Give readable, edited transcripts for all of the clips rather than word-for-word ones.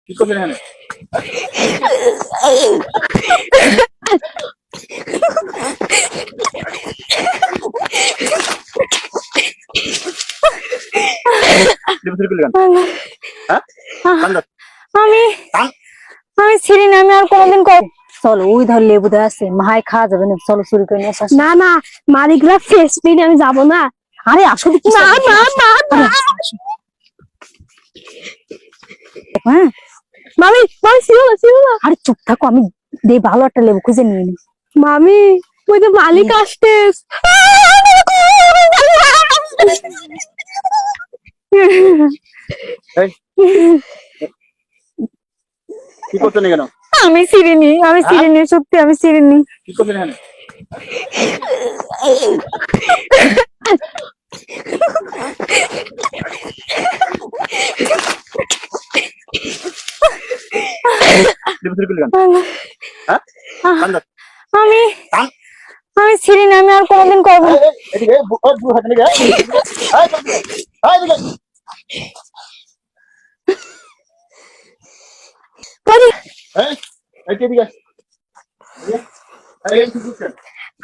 কি করছেন এখানে? লেবু চুরি করলি কেন? হ্যাঁ? কান্দা। আমি কান। আমি ছিড়ি না, আমি আর কোনোদিন চলো ওই ধর লেবু দেওয়া আছে, মাহাই খাওয়া যাবে না, চলো চুরি করে নিয়ে আসা। না না, মালিকরা ফেস পেয়ে আমি যাবো না। আরে আসলে কি না না না না, হ্যাঁ মামি মামি ছিল না ছিল না। আরে চুপ থাকো, আমি দেই ভালো একটা লেবু খুঁজে নিয়ে নি। মামি ওই যে মালিক আসতে। এই, কি করছেন কেন? আমি ছিড়িনি, আমি ছিড়িনি, সত্যি আমি ছিড়িনি। কি করছেন এখানে? লেবু চুরি করলি কেন? হ্যাঁ? কান্দা। আমি কান। আমি ছিড়িনি, আমি আর কোনোদিন করবো না। এদিকে দু হাতে নিয়ে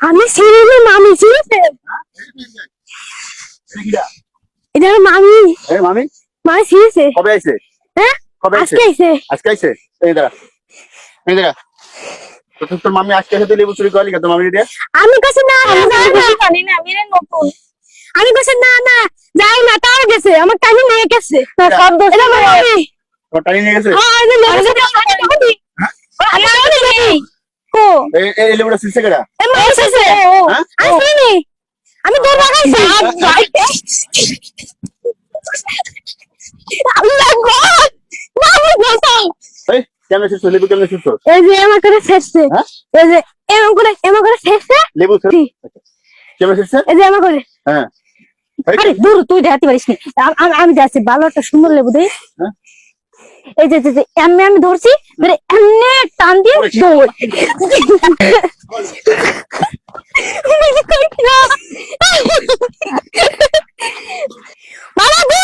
আমি ছিড়িনি, মামি ছিড়েছে। এটা আমার মামি, মামি মামি ছিড়েছে। কবে আইছে? হ্যাঁ কবে আইছে? আজকে আইছে। আজকে আইছে। এই দাঁড়া, এই দাঁড়া। তোর মামি আজকে এসে লেবু চুরি করলি কেন? তোর মামি দিয়ে আমি কাছে না আমি না না, জানি না, আমি এর নতুন। আমি কাছে না না, যাই না, তাও গেছে আমার টাইমে নিয়ে গেছে। সব দোষ এটা আমার আমার। মামি। তোর টানি নিয়ে গেছে? হ্যাঁ এই যে লেবু কো এই লেবুটা ছিলছে কেডা? হ্যাঁ? আমি তোর লাগাইছি। আল্লাহ গো, মামি বাঁচাও। এই কেমনে ছিলছ? লেবু কেমনে ছিলছ? এই যে এমন করে ফেসছে, হ্যাঁ? এই যে এমন করে ফেসছে, লেবু কেমনে ছিলছে? এই যে এমন করে। হ্যাঁ। আরে দূর, তুই দেখাতে পারিস নি। আমি যাচ্ছি, ভালো একটা সুন্দর লেবু দেই। হ্যাঁ? এই যে এমনি আমি ধরছি, মানে এমনি টান দিয়ে দৌড়। বাবা গো,